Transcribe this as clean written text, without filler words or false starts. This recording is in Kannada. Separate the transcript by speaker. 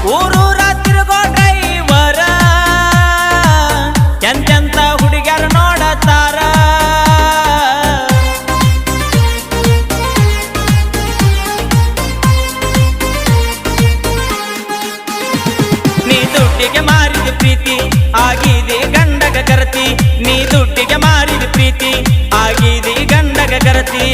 Speaker 1: ಊರೂರ ತಿರುಗೋ ಡ್ರೈವರ ಎಂತೆಂತ ಹುಡುಗ್ಯಾರ ನೋಡತಾರ ನೀ ದುಡ್ಡಿಗೆ ಮಾರಿದ ಪ್ರೀತಿ ಆಗಿದೆ ಗಂಡಗ ಕರತಿ ನೀ ದುಡ್ಡಿಗೆ ಮಾರಿದ ಪ್ರೀತಿ ಆಗಿದೆ ಗಂಡಗ ಕರತಿ